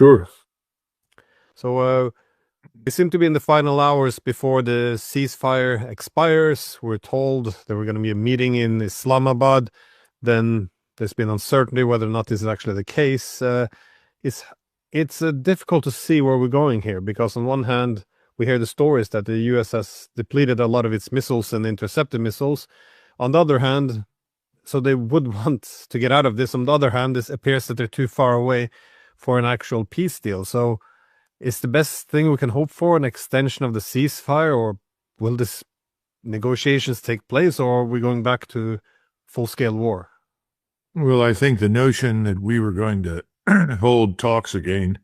Sure. So we seem to be in the final hours before the ceasefire expires. We're told there were going to be a meeting in Islamabad. Then there's been uncertainty whether or not this is actually the case. It's difficult to see where we're going here, because on one hand, we hear the stories that the US has depleted a lot of its missiles and intercepted missiles. On the other hand, so they would want to get out of this. On the other hand, it appears that they're too far away for an actual peace deal. So is the best thing we can hope for an extension of the ceasefire, or will this negotiations take place, or are we going back to full-scale war? Well, I think the notion that we were going to hold talks again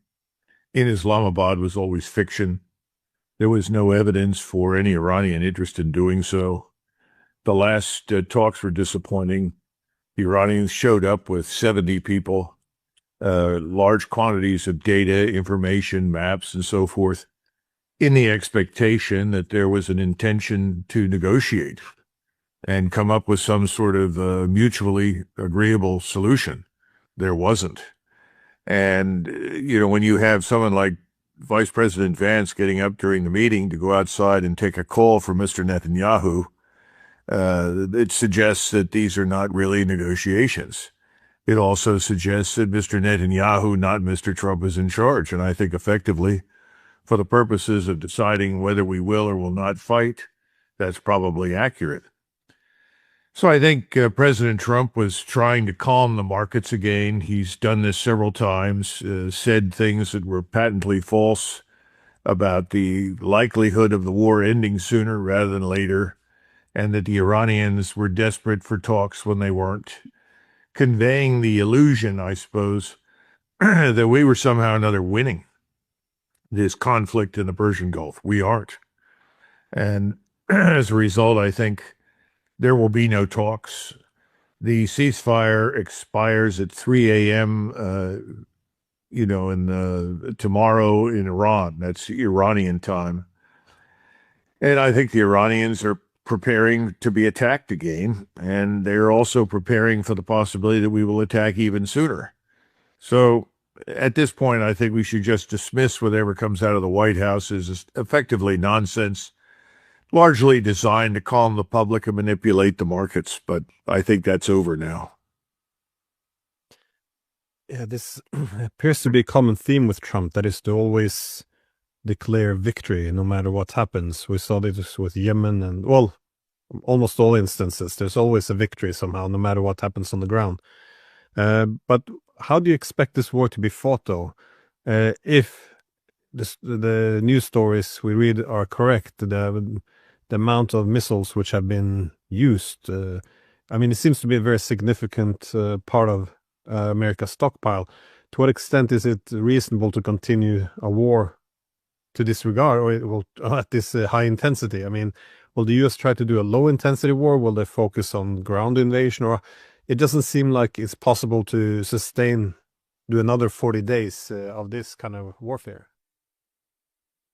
in Islamabad was always fiction. There was no evidence for any Iranian interest in doing so. The last talks were disappointing. The Iranians showed up with 70 people, large quantities of data, information, maps, and so forth, in the expectation that there was an intention to negotiate and come up with some sort of mutually agreeable solution. There wasn't. And, when you have someone like Vice President Vance getting up during the meeting to go outside and take a call from Mr. Netanyahu, it suggests that these are not really negotiations. It also suggests that Mr. Netanyahu, not Mr. Trump, is in charge. And I think effectively, for the purposes of deciding whether we will or will not fight, that's probably accurate. So I think President Trump was trying to calm the markets again. He's done this several times, said things that were patently false about the likelihood of the war ending sooner rather than later, and that the Iranians were desperate for talks when they weren't, conveying the illusion, I suppose, that we were somehow or another winning this conflict in the Persian Gulf. We aren't. And as a result, I think there will be no talks. The ceasefire expires at 3 a.m., tomorrow in Iran. That's Iranian time. And I think the Iranians are preparing to be attacked again, and they're also preparing for the possibility that we will attack even sooner. So at this point, I think we should just dismiss whatever comes out of the White House as effectively nonsense, largely designed to calm the public and manipulate the markets. But I think that's over now. Yeah, this appears to be a common theme with Trump, that is to always declare victory no matter what happens. We saw this with Yemen and, well, almost all instances. There's always a victory somehow, no matter what happens on the ground. But how do you expect this war to be fought, though? If the news stories we read are correct, the amount of missiles which have been used, it seems to be a very significant part of America's stockpile. To what extent is it reasonable to continue a war to this regard, or at this high intensity? Will the US try to do a low intensity war? Will they focus on ground invasion? Or it doesn't seem like it's possible to do another 40 days of this kind of warfare.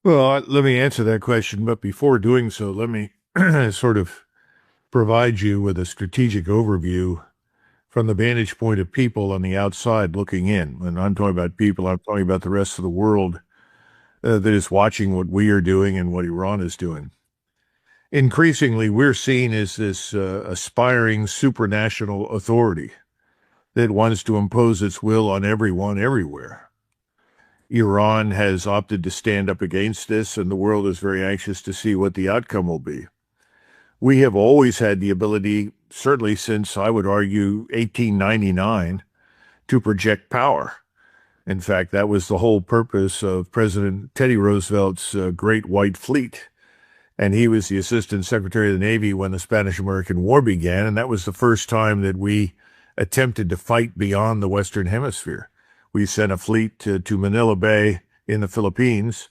Well, let me answer that question. But before doing so, let me sort of provide you with a strategic overview from the vantage point of people on the outside looking in. When I'm talking about people, I'm talking about the rest of the world that is watching what we are doing and what Iran is doing. Increasingly, we're seen as this aspiring supranational authority that wants to impose its will on everyone, everywhere. Iran has opted to stand up against this, and the world is very anxious to see what the outcome will be. We have always had the ability, certainly since, I would argue, 1899, to project power. In fact, that was the whole purpose of President Teddy Roosevelt's Great White Fleet. And he was the Assistant Secretary of the Navy when the Spanish-American War began, and that was the first time that we attempted to fight beyond the Western Hemisphere. We sent a fleet to Manila Bay in the Philippines,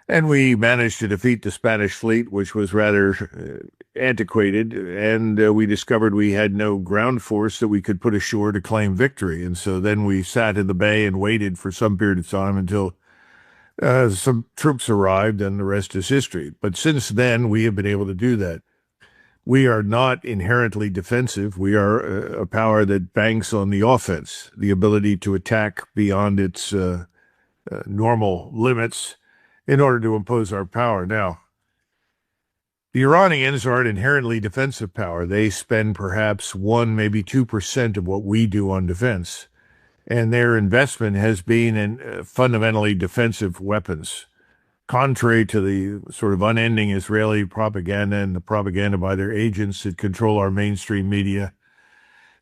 and we managed to defeat the Spanish fleet, which was rather antiquated, and we discovered we had no ground force that we could put ashore to claim victory. And so then we sat in the bay and waited for some period of time until some troops arrived, and the rest is history. But since then, we have been able to do that. We are not inherently defensive. We are a power that banks on the offense, the ability to attack beyond its normal limits in order to impose our power. Now, the Iranians are an inherently defensive power. They spend perhaps 1, maybe 2% of what we do on defense. And their investment has been in fundamentally defensive weapons. Contrary to the sort of unending Israeli propaganda and the propaganda by their agents that control our mainstream media,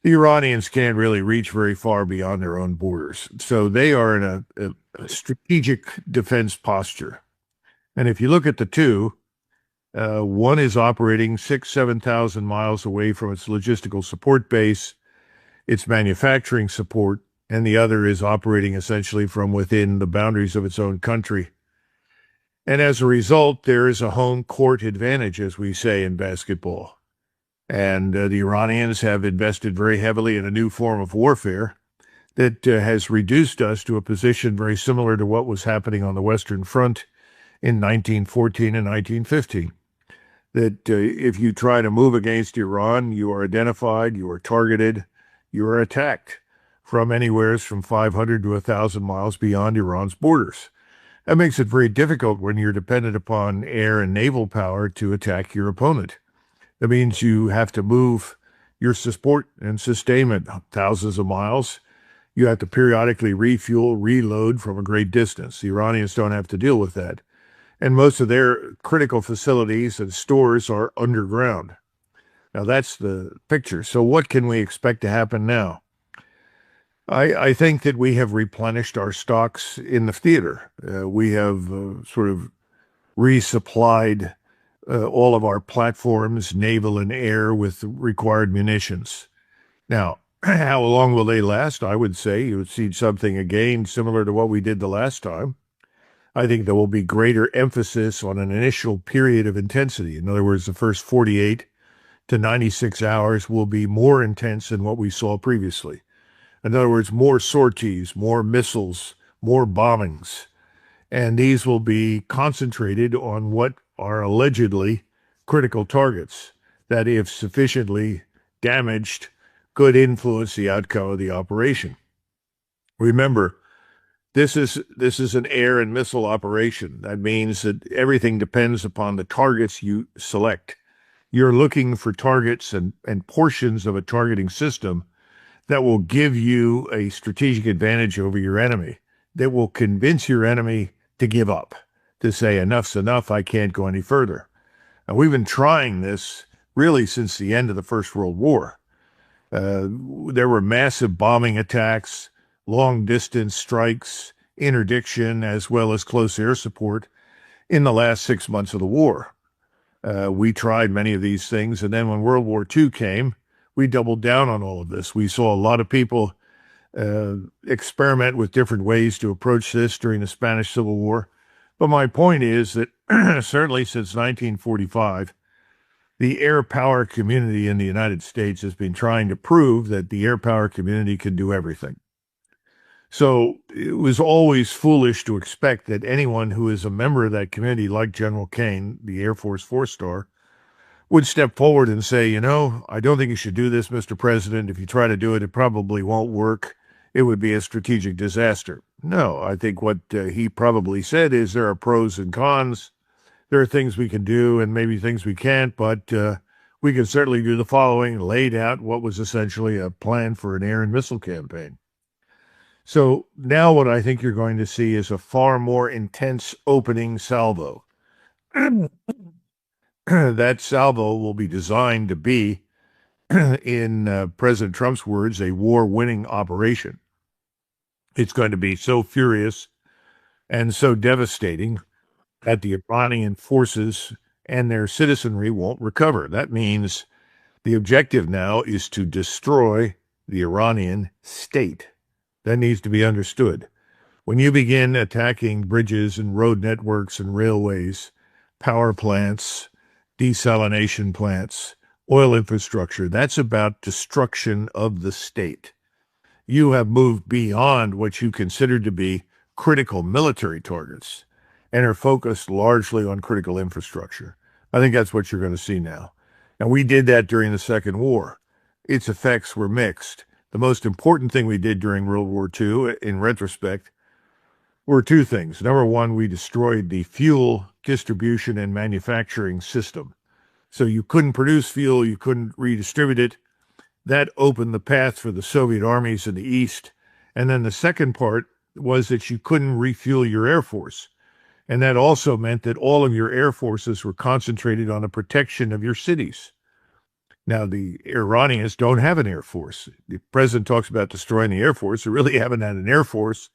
the Iranians can't really reach very far beyond their own borders. So they are in a strategic defense posture. And if you look at the two, one is operating 7,000 miles away from its logistical support base, its manufacturing support, and the other is operating essentially from within the boundaries of its own country. And as a result, there is a home court advantage, as we say in basketball. And the Iranians have invested very heavily in a new form of warfare that has reduced us to a position very similar to what was happening on the Western Front in 1914 and 1915. That if you try to move against Iran, you are identified, you are targeted, you are attacked from anywhere from 500 to 1,000 miles beyond Iran's borders. That makes it very difficult when you're dependent upon air and naval power to attack your opponent. That means you have to move your support and sustainment thousands of miles. You have to periodically refuel, reload from a great distance. The Iranians don't have to deal with that. And most of their critical facilities and stores are underground. Now, that's the picture. So what can we expect to happen now? I think that we have replenished our stocks in the theater. We have sort of resupplied all of our platforms, naval and air, with required munitions. Now, how long will they last? I would say you would see something again similar to what we did the last time. I think there will be greater emphasis on an initial period of intensity. In other words, the first 48 to 96 hours will be more intense than what we saw previously. In other words, more sorties, more missiles, more bombings. And these will be concentrated on what are allegedly critical targets that, if sufficiently damaged, could influence the outcome of the operation. Remember, this is an air and missile operation. That means that everything depends upon the targets you select. You're looking for targets and portions of a targeting system that will give you a strategic advantage over your enemy, that will convince your enemy to give up, to say, enough's enough, I can't go any further. And we've been trying this really since the end of the First World War. There were massive bombing attacks, long-distance strikes, interdiction, as well as close air support in the last 6 months of the war. We tried many of these things, and then when World War II came, we doubled down on all of this. We saw a lot of people experiment with different ways to approach this during the Spanish Civil War. But my point is that certainly since 1945, the air power community in the United States has been trying to prove that the air power community can do everything. So it was always foolish to expect that anyone who is a member of that community, like General Kane, the Air Force 4-star, would step forward and say, you know, I don't think you should do this, Mr. President. If you try to do it, it probably won't work. It would be a strategic disaster. No, I think what he probably said is there are pros and cons. There are things we can do and maybe things we can't, but we can certainly do the following, laid out what was essentially a plan for an air and missile campaign. So now what I think you're going to see is a far more intense opening salvo. That salvo will be designed to be, in President Trump's words, a war-winning operation. It's going to be so furious and so devastating that the Iranian forces and their citizenry won't recover. That means the objective now is to destroy the Iranian state. That needs to be understood. When you begin attacking bridges and road networks and railways, power plants, desalination plants, oil infrastructure, that's about destruction of the state. You have moved beyond what you consider to be critical military targets and are focused largely on critical infrastructure. I think that's what you're going to see now. And we did that during the Second War. Its effects were mixed. The most important thing we did during World War II, in retrospect, were two things. Number one, we destroyed the fuel distribution and manufacturing system. So you couldn't produce fuel, you couldn't redistribute it. That opened the path for the Soviet armies in the East. And then the second part was that you couldn't refuel your Air Force. And that also meant that all of your air forces were concentrated on the protection of your cities. Now, the Iranians don't have an air force. The president talks about destroying the air force. They really haven't had an air force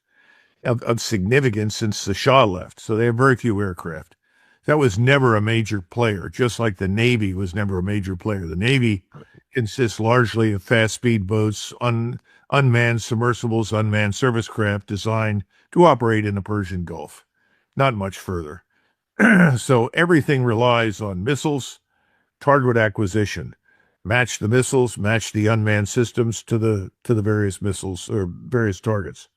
of significance since the Shah left. So they have very few aircraft. That was never a major player, just like the Navy was never a major player. The Navy consists largely of fast speedboats, unmanned submersibles, unmanned service craft designed to operate in the Persian Gulf. Not much further. So everything relies on missiles, target acquisition. Match the missiles, match the unmanned systems to the various missiles or various targets.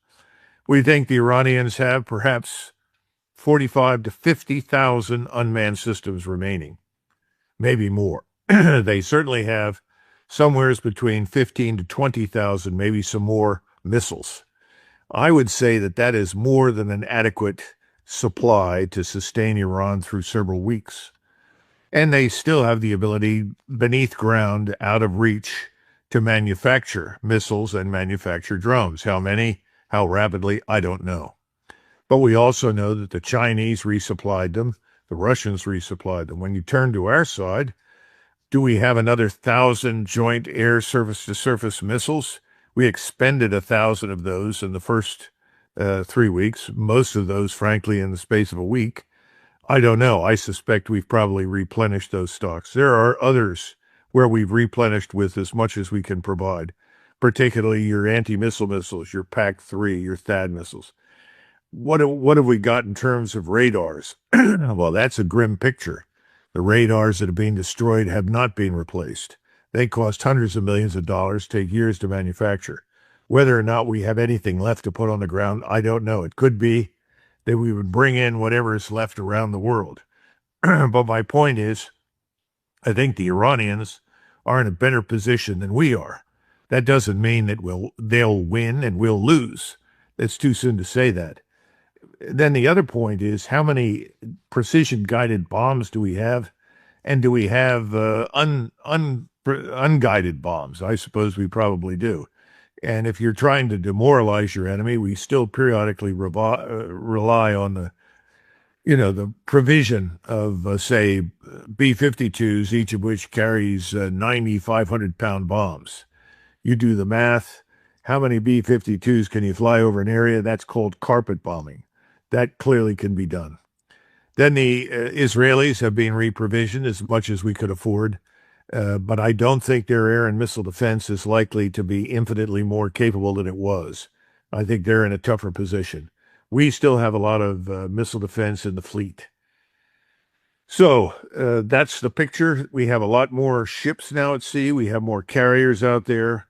We think the Iranians have perhaps 45 to 50,000 unmanned systems remaining, maybe more. They certainly have somewhere between 15 to 20,000, maybe some more missiles. I would say that that is more than an adequate supply to sustain Iran through several weeks. And they still have the ability beneath ground, out of reach, to manufacture missiles and manufacture drones. How many, how rapidly, I don't know. But we also know that the Chinese resupplied them, the Russians resupplied them. When you turn to our side, do we have another 1,000 joint air surface-to-surface missiles? We expended 1,000 of those in the first 3 weeks, most of those, frankly, in the space of a week. I don't know. I suspect we've probably replenished those stocks. There are others where we've replenished with as much as we can provide, particularly your anti-missile missiles, your PAC-3, your THAAD missiles. What have we got in terms of radars? Well, that's a grim picture. The radars that are being destroyed have not been replaced. They cost hundreds of millions of dollars, take years to manufacture. Whether or not we have anything left to put on the ground, I don't know. It could be that we would bring in whatever is left around the world. But my point is, I think the Iranians are in a better position than we are. That doesn't mean that they'll win and we'll lose. It's too soon to say that. Then the other point is, how many precision-guided bombs do we have? And do we have unguided bombs? I suppose we probably do. And if you're trying to demoralize your enemy, we still periodically rely on the provision of, say, B-52s, each of which carries 90 500-pound bombs. You do the math. How many B-52s can you fly over an area? That's called carpet bombing. That clearly can be done. Then the Israelis have been reprovisioned as much as we could afford. But I don't think their air and missile defense is likely to be infinitely more capable than it was. I think they're in a tougher position. We still have a lot of missile defense in the fleet. So that's the picture. We have a lot more ships now at sea. We have more carriers out there,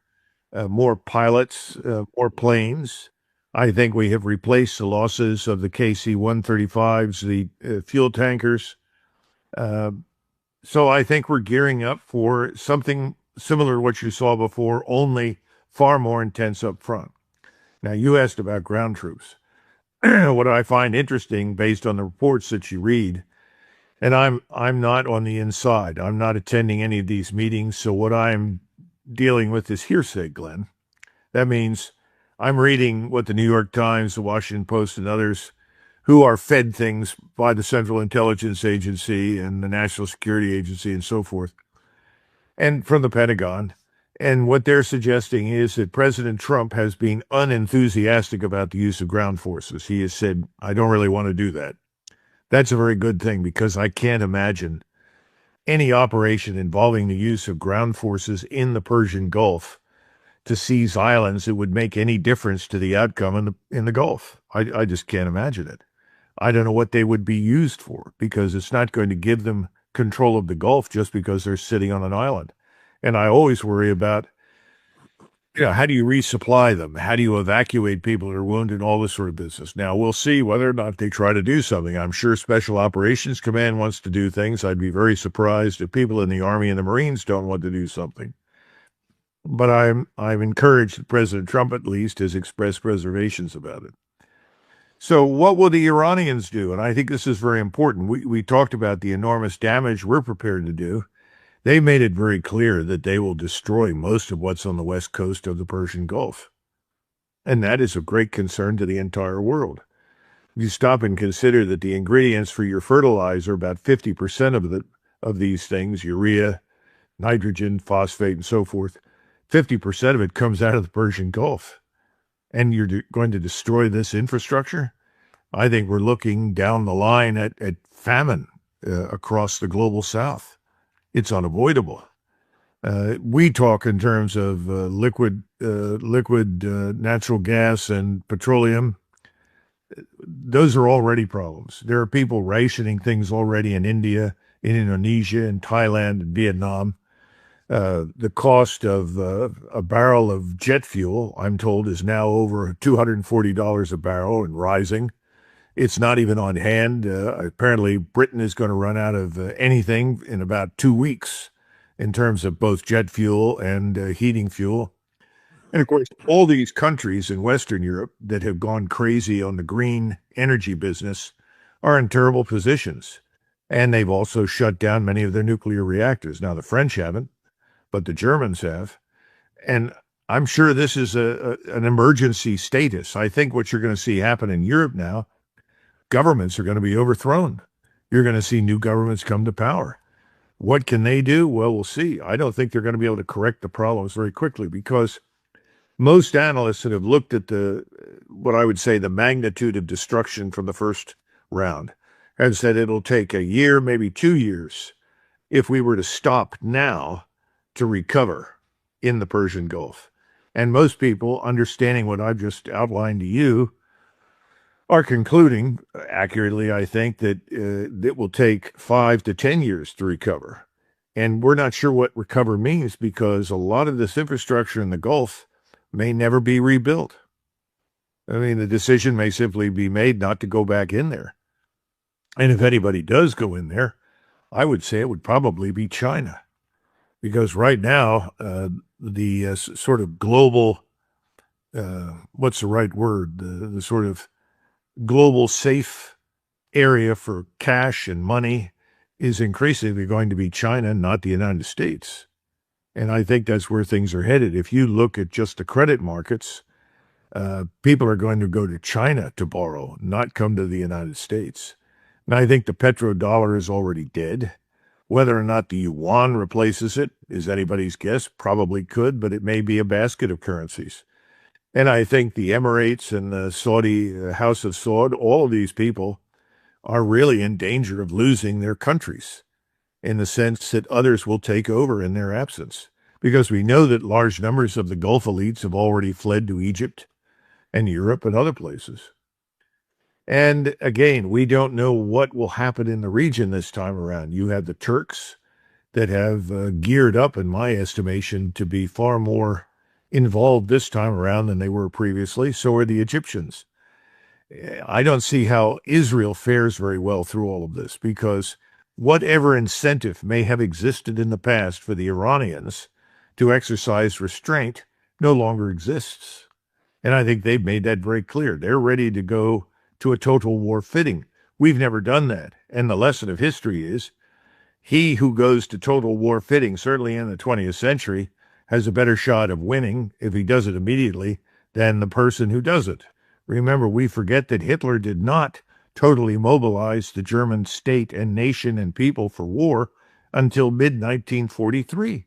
more pilots, more planes. I think we have replaced the losses of the KC-135s, the fuel tankers. So I think we're gearing up for something similar to what you saw before, only far more intense up front. Now, you asked about ground troops. What I find interesting, based on the reports that you read, and I'm not on the inside. I'm not attending any of these meetings, so what I'm dealing with is hearsay, Glenn. That means I'm reading what the New York Times, the Washington Post, and others who are fed things by the Central Intelligence Agency and the National Security Agency and so forth, and from the Pentagon. And what they're suggesting is that President Trump has been unenthusiastic about the use of ground forces. He has said, I don't really want to do that. That's a very good thing, because I can't imagine any operation involving the use of ground forces in the Persian Gulf to seize islands that would make any difference to the outcome in the Gulf. I just can't imagine it. I don't know what they would be used for, because it's not going to give them control of the Gulf just because they're sitting on an island. And I always worry about, how do you resupply them? How do you evacuate people that are wounded? All this sort of business. Now, we'll see whether or not they try to do something. I'm sure Special Operations Command wants to do things. I'd be very surprised if people in the Army and the Marines don't want to do something. But I'm encouraged that President Trump, at least, has expressed reservations about it. So what will the Iranians do? And I think this is very important. We talked about the enormous damage we're prepared to do. They made it very clear that they will destroy most of what's on the west coast of the Persian Gulf. And that is of great concern to the entire world. If you stop and consider that the ingredients for your fertilizer, about 50% of these things, urea, nitrogen, phosphate, and so forth, 50% of it comes out of the Persian Gulf. And you're going to destroy this infrastructure? I think we're looking down the line at famine across the global south. It's unavoidable. We talk in terms of liquid natural gas and petroleum. Those are already problems. There are people rationing things already in India, in Indonesia, in Thailand, and Vietnam. The cost of a barrel of jet fuel, I'm told, is now over $240 a barrel and rising. It's not even on hand. Apparently, Britain is going to run out of anything in about 2 weeks in terms of both jet fuel and heating fuel. And of course, all these countries in Western Europe that have gone crazy on the green energy business are in terrible positions. And they've also shut down many of their nuclear reactors. Now, the French haven't, but the Germans have. And I'm sure this is an emergency status. I think what you're going to see happen in Europe now, governments are going to be overthrown. You're going to see new governments come to power. What can they do? Well, we'll see. I don't think they're going to be able to correct the problems very quickly because most analysts that have looked at what I would say the magnitude of destruction from the first round have said it'll take a year, maybe 2 years, if we were to stop now to recover in the Persian Gulf. And most people, understanding what I've just outlined to you, are concluding accurately, I think, that it will take 5 to 10 years to recover. And we're not sure what recover means because a lot of this infrastructure in the Gulf may never be rebuilt. I mean, the decision may simply be made not to go back in there. And if anybody does go in there, I would say it would probably be China. Because right now, the sort of global, what's the right word? The sort of global safe area for cash and money is increasingly going to be China, not the United States. And I think that's where things are headed. If you look at just the credit markets, people are going to go to China to borrow, not come to the United States. And I think the petrodollar is already dead. Whether or not the yuan replaces it is anybody's guess. Probably could, but it may be a basket of currencies. And I think the Emirates and the Saudi House of Saud, all of these people are really in danger of losing their countries in the sense that others will take over in their absence. Because we know that large numbers of the Gulf elites have already fled to Egypt and Europe and other places. And again, we don't know what will happen in the region this time around. You have the Turks that have geared up, in my estimation, to be far more involved this time around than they were previously. So are the Egyptians. I don't see how Israel fares very well through all of this because whatever incentive may have existed in the past for the Iranians to exercise restraint no longer exists. And I think they've made that very clear. They're ready to go to a total war fitting. We've never done that. And the lesson of history is he who goes to total war fitting, certainly in the 20th century, has a better shot of winning if he does it immediately than the person who doesn't. Remember, we forget that Hitler did not totally mobilize the German state and nation and people for war until mid-1943.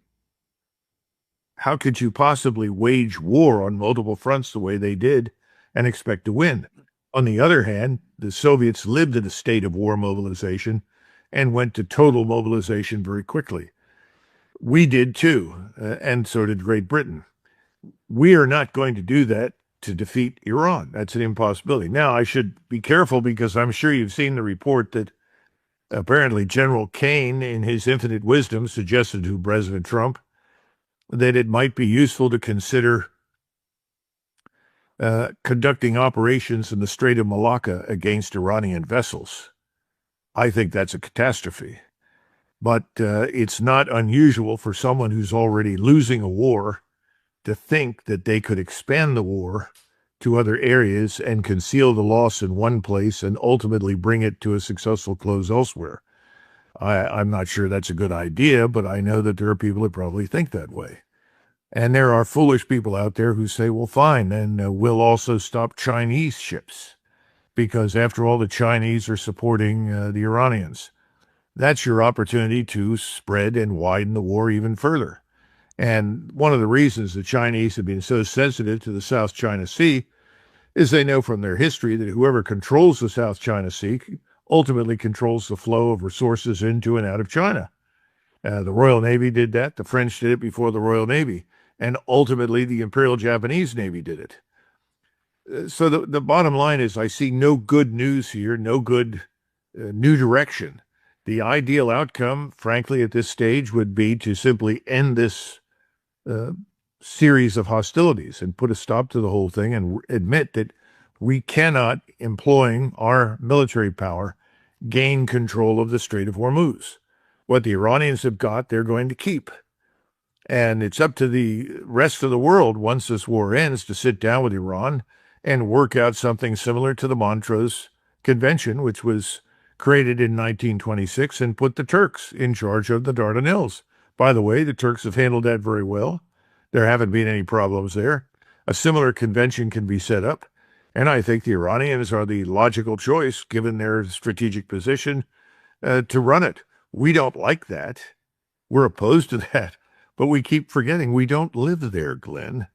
How could you possibly wage war on multiple fronts the way they did and expect to win? On the other hand, the Soviets lived in a state of war mobilization and went to total mobilization very quickly. We did too, and so did Great Britain. We are not going to do that to defeat Iran. That's an impossibility. Now, I should be careful because I'm sure you've seen the report that apparently General Kane, in his infinite wisdom, suggested to President Trump that it might be useful to consider conducting operations in the Strait of Malacca against Iranian vessels. I think that's a catastrophe. But it's not unusual for someone who's already losing a war to think that they could expand the war to other areas and conceal the loss in one place and ultimately bring it to a successful close elsewhere. I'm not sure that's a good idea, but I know that there are people that probably think that way. And there are foolish people out there who say, well, fine, then we'll also stop Chinese ships, because after all, the Chinese are supporting the Iranians. That's your opportunity to spread and widen the war even further. And one of the reasons the Chinese have been so sensitive to the South China Sea is they know from their history that whoever controls the South China Sea ultimately controls the flow of resources into and out of China. The Royal Navy did that. The French did it before the Royal Navy. And ultimately, the Imperial Japanese Navy did it. So the bottom line is I see no good news here, no good new direction. The ideal outcome, frankly, at this stage would be to simply end this series of hostilities and put a stop to the whole thing and admit that we cannot, employing our military power, gain control of the Strait of Hormuz. What the Iranians have got, they're going to keep. And it's up to the rest of the world, once this war ends, to sit down with Iran and work out something similar to the Montreux Convention, which was created in 1926 and put the Turks in charge of the Dardanelles. By the way, the Turks have handled that very well. There haven't been any problems there. A similar convention can be set up, and I think the Iranians are the logical choice, given their strategic position, to run it. We don't like that. We're opposed to that. But we keep forgetting we don't live there, Glenn.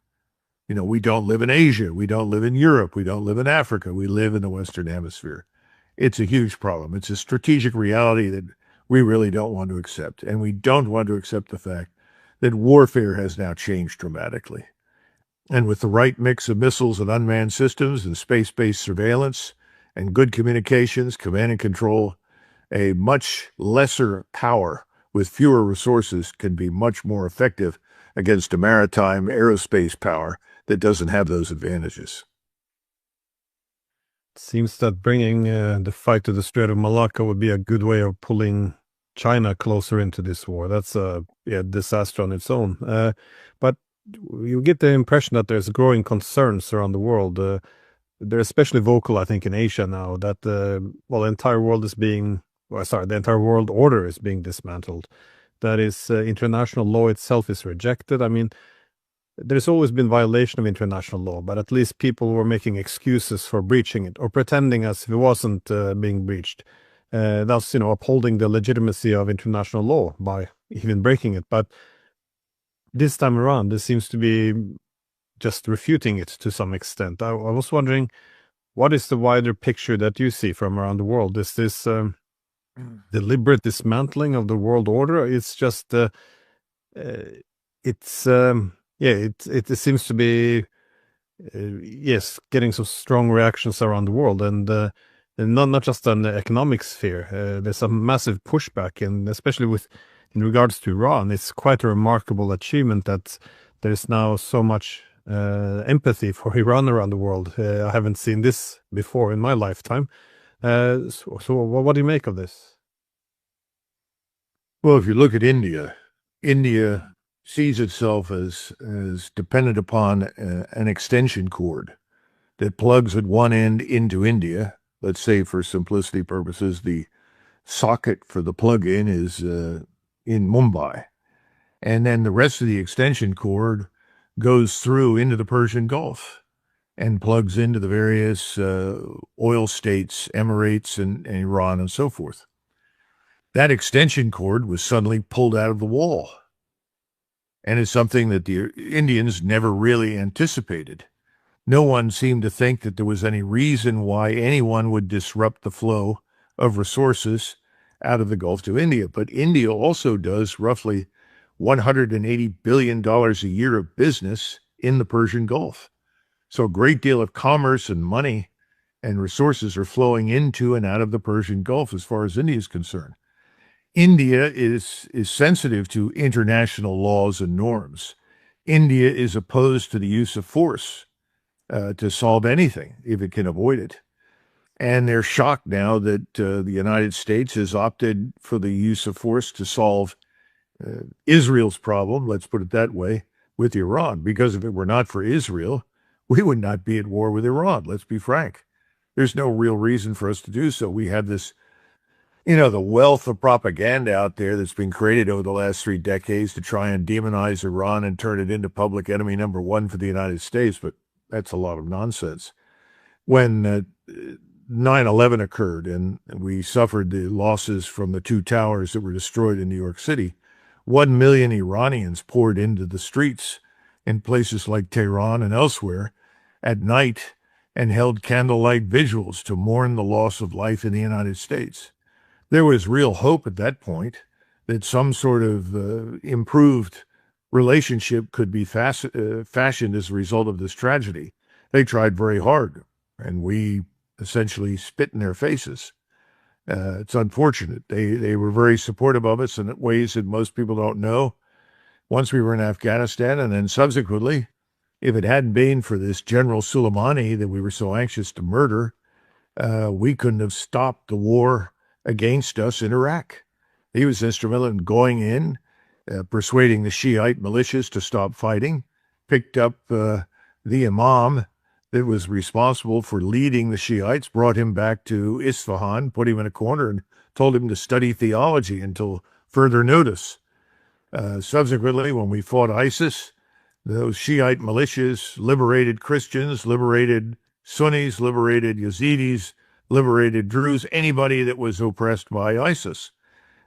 You know, we don't live in Asia. We don't live in Europe. We don't live in Africa. We live in the Western Hemisphere. It's a huge problem. It's a strategic reality that we really don't want to accept. And we don't want to accept the fact that warfare has now changed dramatically. And with the right mix of missiles and unmanned systems and space-based surveillance and good communications, command and control, a much lesser power with fewer resources can be much more effective against a maritime aerospace power that doesn't have those advantages. It seems that bringing the fight to the Strait of Malacca would be a good way of pulling China closer into this war. That's a disaster on its own. But you get the impression that there's growing concerns around the world. They're especially vocal, I think, in Asia now that the entire world is being the entire world order is being dismantled. That is, international law itself is rejected. I mean, there's always been violation of international law, but at least people were making excuses for breaching it or pretending as if it wasn't being breached. Thus, upholding the legitimacy of international law by even breaking it. But this time around, this seems to be just refuting it to some extent. I was wondering, what is the wider picture that you see from around the world? Is this deliberate dismantling of the world order? It's just it seems to be getting some strong reactions around the world, and not just on the economic sphere. There's a massive pushback, and especially in regards to Iran, it's quite a remarkable achievement that there's now so much empathy for Iran around the world. I haven't seen this before in my lifetime. So what do you make of this? Well, if you look at India sees itself as dependent upon an extension cord that plugs at one end into India. Let's say, for simplicity purposes, the socket for the plug-in is in Mumbai. And then the rest of the extension cord goes through into the Persian Gulf and plugs into the various oil states, Emirates, and Iran, and so forth. That extension cord was suddenly pulled out of the wall. And it's something that the Indians never really anticipated. No one seemed to think that there was any reason why anyone would disrupt the flow of resources out of the Gulf to India. But India also does roughly $180 billion a year of business in the Persian Gulf. So a great deal of commerce and money and resources are flowing into and out of the Persian Gulf as far as India is concerned. India is sensitive to international laws and norms. India is opposed to the use of force to solve anything if it can avoid it. And they're shocked now that the United States has opted for the use of force to solve Israel's problem, let's put it that way, with Iran. Because if it were not for Israel, we would not be at war with Iran. Let's be frank. There's no real reason for us to do so. We have this, the wealth of propaganda out there that's been created over the last 3 decades to try and demonize Iran and turn it into public enemy number one for the United States. But that's a lot of nonsense. When 9/11 occurred and we suffered the losses from the 2 towers that were destroyed in New York City, 1 million Iranians poured into the streets in places like Tehran and elsewhere at night and held candlelight vigils to mourn the loss of life in the United States. There was real hope at that point that some sort of improved relationship could be fashioned as a result of this tragedy. They tried very hard, and we essentially spit in their faces. It's unfortunate. They were very supportive of us in ways that most people don't know. Once we were in Afghanistan, and then subsequently, if it hadn't been for this General Soleimani that we were so anxious to murder, we couldn't have stopped the war against us in Iraq. He was instrumental in going in, persuading the Shiite militias to stop fighting, picked up the imam that was responsible for leading the Shiites, brought him back to Isfahan, put him in a corner, and told him to study theology until further notice. Subsequently, when we fought ISIS, those Shiite militias liberated Christians, liberated Sunnis, liberated Yazidis, liberated Druze, anybody that was oppressed by ISIS.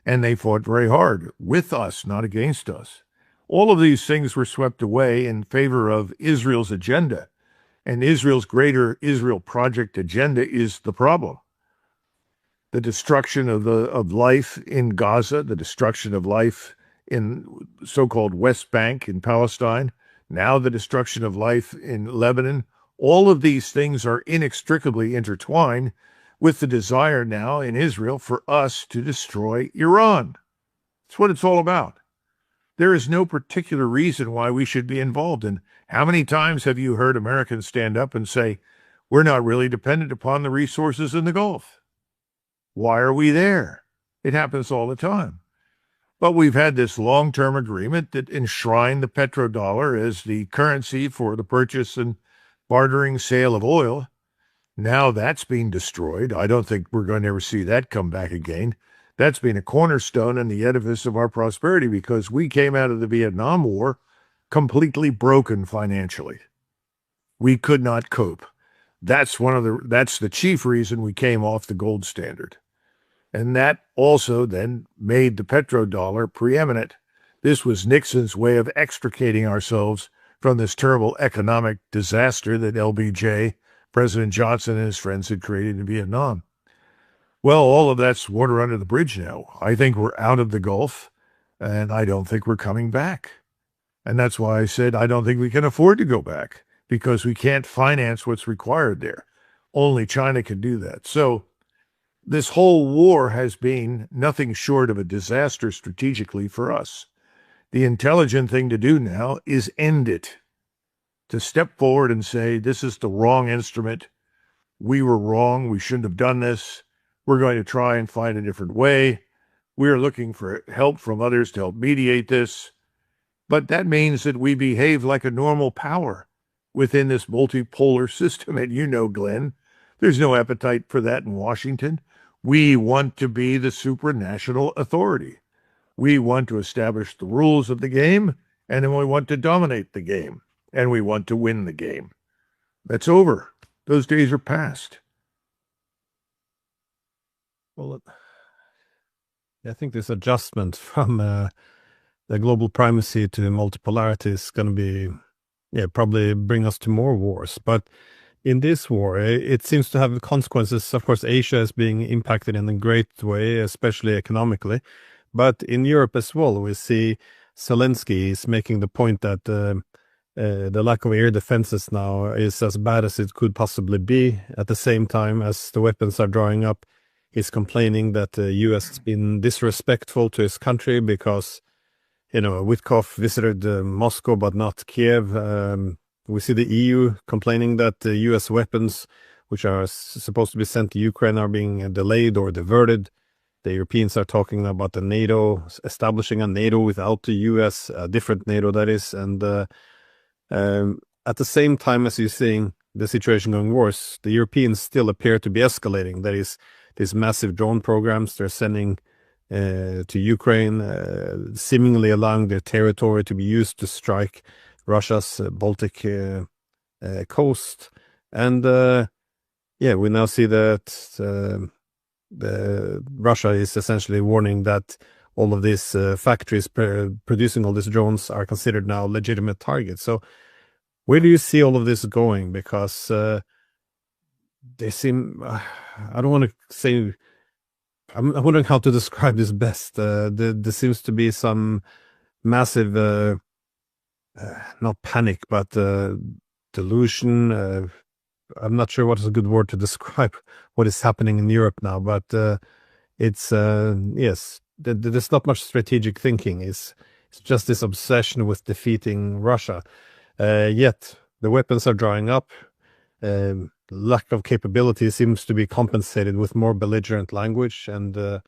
And they fought very hard with us, not against us. All of these things were swept away in favor of Israel's agenda. And Israel's greater Israel Project agenda is the problem. The destruction of life in Gaza, the destruction of life in so-called West Bank in Palestine, now the destruction of life in Lebanon. All of these things are inextricably intertwined with the desire now in Israel for us to destroy Iran. That's what it's all about. There is no particular reason why we should be involved. And how many times have you heard Americans stand up and say, we're not really dependent upon the resources in the Gulf? Why are we there? It happens all the time. But we've had this long-term agreement that enshrined the petrodollar as the currency for the purchase and bartering sale of oil. Now that's being destroyed. I don't think we're going to ever see that come back again. That's been a cornerstone in the edifice of our prosperity because we came out of the Vietnam War completely broken financially. We could not cope. That's the chief reason we came off the gold standard. And that also then made the petrodollar preeminent. This was Nixon's way of extricating ourselves from this terrible economic disaster that LBJ, President Johnson and his friends had created in Vietnam. Well, all of that's water under the bridge now. I think we're out of the Gulf, and I don't think we're coming back. And that's why I said I don't think we can afford to go back, because we can't finance what's required there. Only China can do that. So this whole war has been nothing short of a disaster strategically for us. The intelligent thing to do now is end it, to step forward and say, this is the wrong instrument. We were wrong. We shouldn't have done this. We're going to try and find a different way. We are looking for help from others to help mediate this. But that means that we behave like a normal power within this multipolar system. And you know, Glenn, there's no appetite for that in Washington. We want to be the supranational authority. We want to establish the rules of the game, and then we want to dominate the game, and we want to win the game. That's over. Those days are past. Well, I think this adjustment from the global primacy to multipolarity is going to be, probably bring us to more wars. But in this war, it seems to have consequences. Of course, Asia is being impacted in a great way, especially economically. But in Europe as well, we see Zelensky is making the point that the lack of air defenses now is as bad as it could possibly be. At the same time as the weapons are drawing up, he's complaining that the U.S. has been disrespectful to his country because, Witkoff visited Moscow but not Kiev. We see the EU complaining that the U.S. weapons, which are supposed to be sent to Ukraine, are being delayed or diverted. The Europeans are talking about the NATO, establishing a NATO without the U.S., a different NATO that is. And at the same time as you're seeing the situation going worse, the Europeans still appear to be escalating. That is, these massive drone programs they're sending to Ukraine, seemingly allowing their territory to be used to strike Russia's Baltic coast. And we now see that Russia is essentially warning that all of these factories producing all these drones are considered now legitimate targets. So where do you see all of this going? Because they seem, I don't want to say, I'm wondering how to describe this best. There seems to be some massive, not panic, but delusion. I'm not sure what is a good word to describe what is happening in Europe now, but it's, yes, there's not much strategic thinking. It's just this obsession with defeating Russia. Yet the weapons are drying up. Lack of capability seems to be compensated with more belligerent language and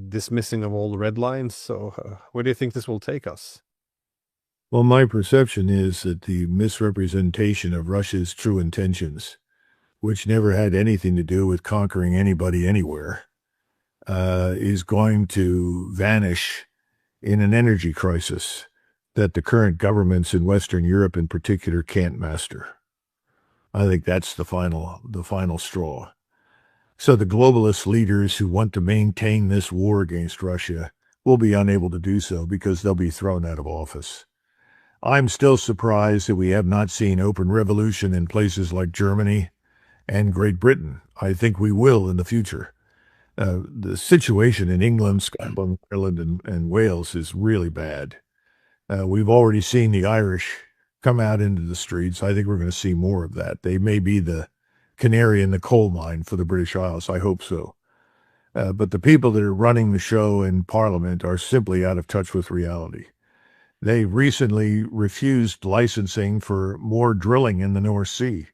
dismissing of all red lines. So where do you think this will take us? Well, my perception is that the misrepresentation of Russia's true intentions, which never had anything to do with conquering anybody anywhere, is going to vanish in an energy crisis that the current governments in Western Europe in particular can't master. I think that's the final straw. So the globalist leaders who want to maintain this war against Russia will be unable to do so because they'll be thrown out of office. I'm still surprised that we have not seen open revolution in places like Germany and Great Britain. I think we will in the future. The situation in England, Scotland, Ireland, and Wales is really bad. We've already seen the Irish come out into the streets. I think we're going to see more of that. They may be the canary in the coal mine for the British Isles. I hope so. But the people that are running the show in Parliament are simply out of touch with reality. They recently refused licensing for more drilling in the North Sea,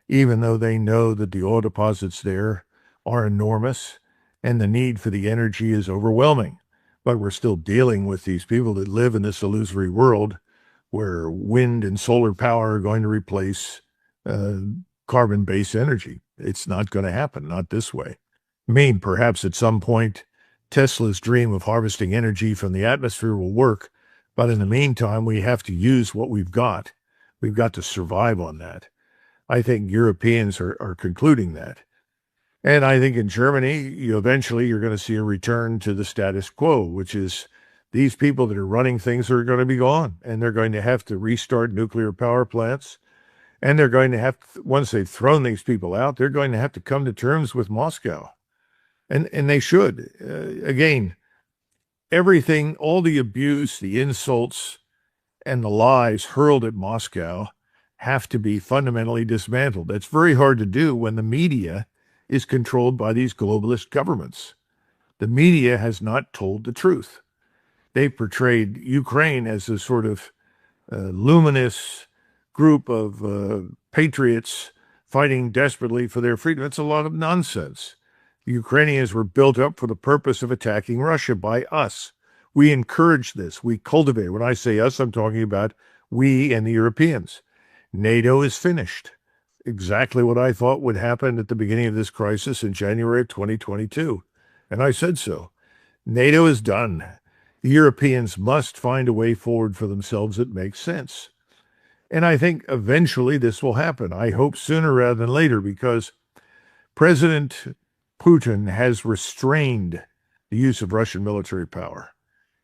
even though they know that the oil deposits there are enormous and the need for the energy is overwhelming. But we're still dealing with these people that live in this illusory world where wind and solar power are going to replace carbon-based energy. It's not going to happen, not this way. I mean, perhaps at some point, Tesla's dream of harvesting energy from the atmosphere will work, but in the meantime, we have to use what we've got. We've got to survive on that. I think Europeans are concluding that. And I think in Germany, eventually you're going to see a return to the status quo, which is these people that are running things are going to be gone, and they're going to have to restart nuclear power plants. And they're going to have to, once they've thrown these people out, they're going to have to come to terms with Moscow. And they should. Again, everything, all the abuse, the insults, and the lies hurled at Moscow have to be fundamentally dismantled. That's very hard to do when the media is controlled by these globalist governments. The media has not told the truth. They portrayed Ukraine as a sort of luminous group of patriots fighting desperately for their freedom. It's a lot of nonsense. The Ukrainians were built up for the purpose of attacking Russia by us. We encourage this. We cultivate. When I say us, I'm talking about we and the Europeans. NATO is finished. Exactly what I thought would happen at the beginning of this crisis in January of 2022. And I said so. NATO is done. The Europeans must find a way forward for themselves that makes sense. And I think eventually this will happen. I hope sooner rather than later, because President Putin has restrained the use of Russian military power.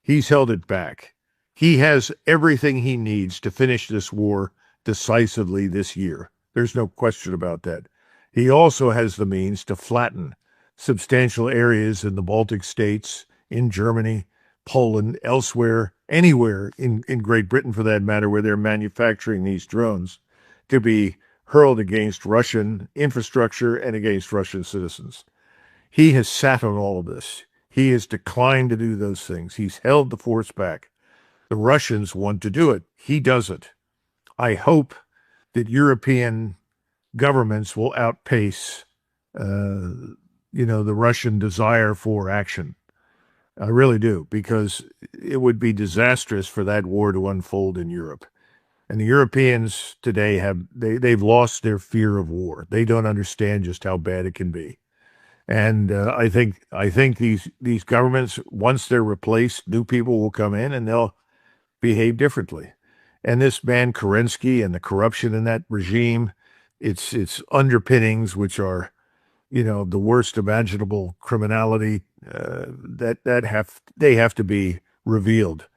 He's held it back. He has everything he needs to finish this war decisively this year. There's no question about that. He also has the means to flatten substantial areas in the Baltic states, in Germany, Poland, elsewhere, anywhere in Great Britain for that matter, where they're manufacturing these drones, to be hurled against Russian infrastructure and against Russian citizens. He has sat on all of this. He has declined to do those things. He's held the force back. The Russians want to do it. He doesn't. I hope that European governments will outpace, the Russian desire for action. I really do, because it would be disastrous for that war to unfold in Europe. And the Europeans today they've lost their fear of war. They don't understand just how bad it can be. And I think these governments, once they're replaced, new people will come in and they'll behave differently. And this man Kerensky and the corruption in that regime, its underpinnings, which are the worst imaginable criminality, they have to be revealed.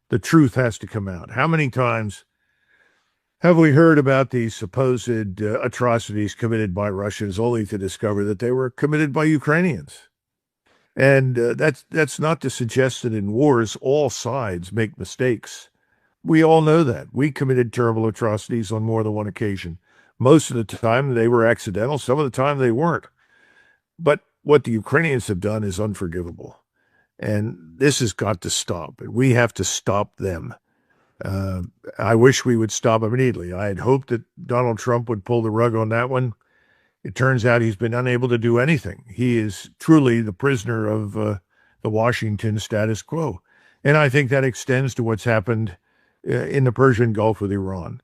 The truth has to come out. How many times have we heard about these supposed atrocities committed by Russians, only to discover that they were committed by Ukrainians? And that's not to suggest that in wars all sides make mistakes. We all know that. We committed terrible atrocities on more than one occasion. Most of the time they were accidental. Some of the time they weren't. But what the Ukrainians have done is unforgivable. And this has got to stop. We have to stop them. I wish we would stop immediately. I had hoped that Donald Trump would pull the rug on that one. It turns out he's been unable to do anything. He is truly the prisoner of the Washington status quo. And I think that extends to what's happened in the Persian Gulf with Iran.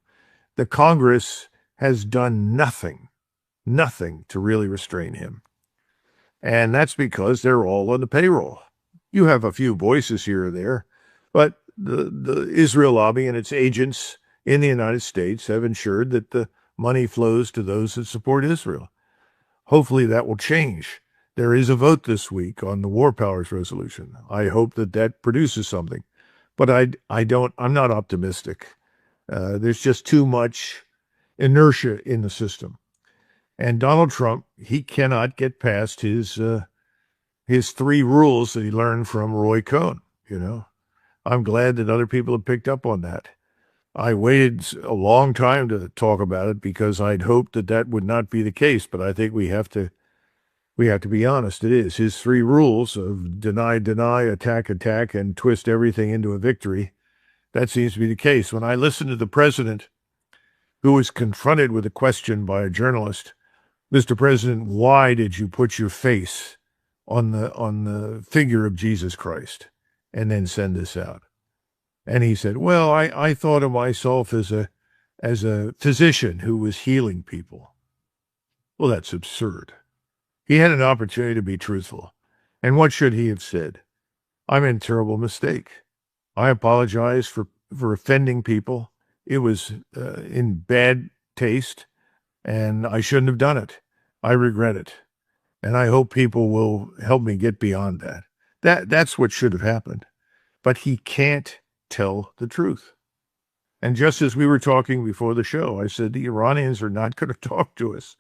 The Congress has done nothing to really restrain him. And that's because they're all on the payroll. You have a few voices here or there, but the Israel lobby and its agents in the United States have ensured that the money flows to those that support Israel. Hopefully that will change. There is a vote this week on the War Powers Resolution. I hope that produces something, but I'm not optimistic. There's just too much inertia in the system. And Donald Trump, he cannot get past his 3 rules that he learned from Roy Cohn. I'm glad that other people have picked up on that. I waited a long time to talk about it because I'd hoped that would not be the case, but I think we have to be honest. It is his 3 rules of deny, attack, and twist everything into a victory. That seems to be the case. When I listened to the president, who was confronted with a question by a journalist, Mr. President, why did you put your face on the figure of Jesus Christ and then send this out? And he said, well, I thought of myself as a physician who was healing people. Well, that's absurd. He had an opportunity to be truthful. And what should he have said? I'm in terrible mistake. I apologize for offending people. It was in bad taste, and I shouldn't have done it. I regret it. And I hope people will help me get beyond that. That's what should have happened. But he can't tell the truth. And just as we were talking before the show, I said the Iranians are not going to talk to us.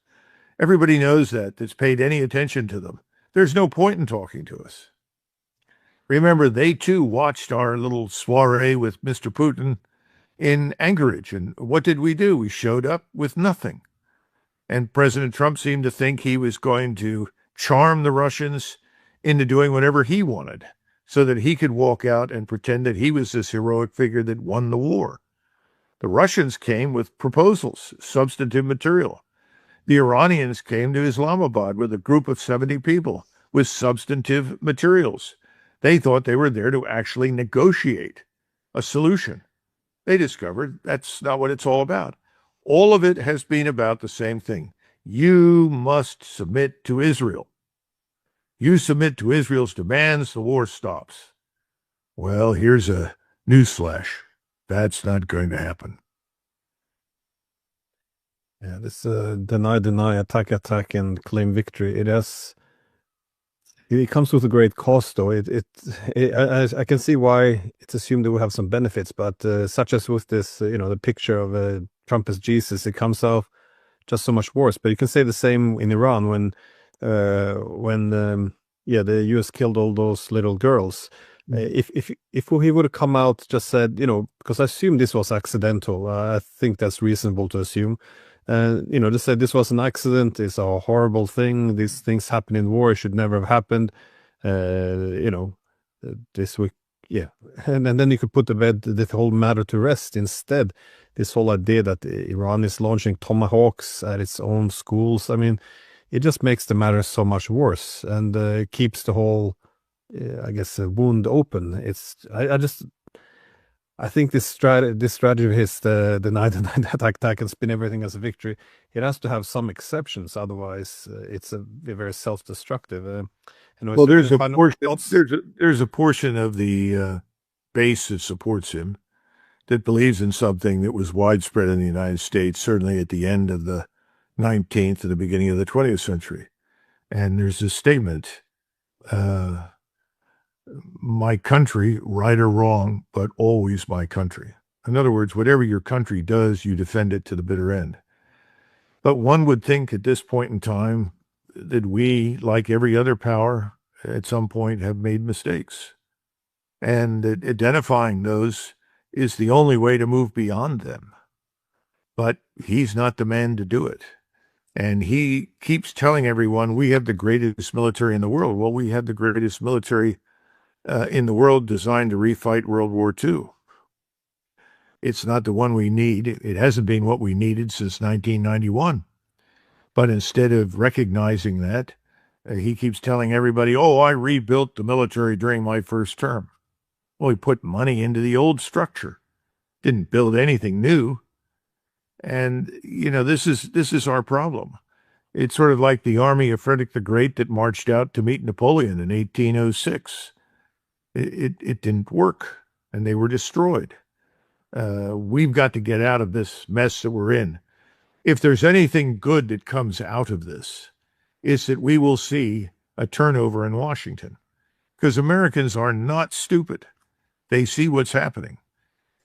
Everybody knows that's paid any attention to them. There's no point in talking to us. Remember, they too watched our little soiree with Mr. Putin in Anchorage. And what did we do? We showed up with nothing. And President Trump seemed to think he was going to charm the Russians into doing whatever he wanted so that he could walk out and pretend that he was this heroic figure that won the war. The Russians came with proposals, substantive material. The Iranians came to Islamabad with a group of 70 people with substantive materials. They thought they were there to actually negotiate a solution. They discovered that's not what it's all about. All of it has been about the same thing. You must submit to Israel. You submit to Israel's demands, the war stops. Well, here's a newsflash. That's not going to happen. Yeah, this deny, attack, and claim victory. It comes with a great cost, though. I can see why it's assumed it will have some benefits, but such as with this, the picture of Trump as Jesus, it comes out just so much worse. But you can say the same in Iran when the U.S. killed all those little girls. If he would have come out just said, because I assume this was accidental. I think that's reasonable to assume. Just said this was an accident. It's a horrible thing. These things happen in war. It should never have happened. This week, yeah. And then you could put the whole matter to rest instead. This whole idea that Iran is launching tomahawks at its own schools. I mean, it just makes the matter so much worse and keeps the whole, wound open. I think this strategy of his, the deny, deny, attack, and spin everything as a victory, it has to have some exceptions. Otherwise, it's a very self-destructive. Well, there's a portion. There's a portion of the base that supports him that believes in something that was widespread in the United States, certainly at the end of the 19th and the beginning of the 20th century. And there's a statement, my country, right or wrong, but always my country. In other words, whatever your country does, you defend it to the bitter end. But one would think at this point in time that we, like every other power, at some point have made mistakes. And that identifying those is the only way to move beyond them. But he's not the man to do it. And he keeps telling everyone, we have the greatest military in the world. Well, we have the greatest military in the world designed to refight World War II. It's not the one we need. It hasn't been what we needed since 1991. But instead of recognizing that, he keeps telling everybody, oh, I rebuilt the military during my first term. Well, he put money into the old structure, didn't build anything new. And, this is our problem. It's sort of like the army of Frederick the Great that marched out to meet Napoleon in 1806. It didn't work, and they were destroyed. We've got to get out of this mess that we're in. If there's anything good that comes out of this, it's that we will see a turnover in Washington. Because Americans are not stupid. They see what's happening.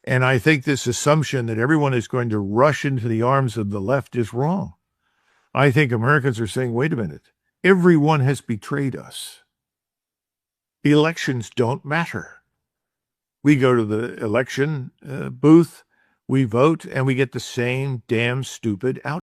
And I think this assumption that everyone is going to rush into the arms of the left is wrong. I think Americans are saying, wait a minute, everyone has betrayed us. Elections don't matter. We go to the election booth, we vote, and we get the same damn stupid outcome.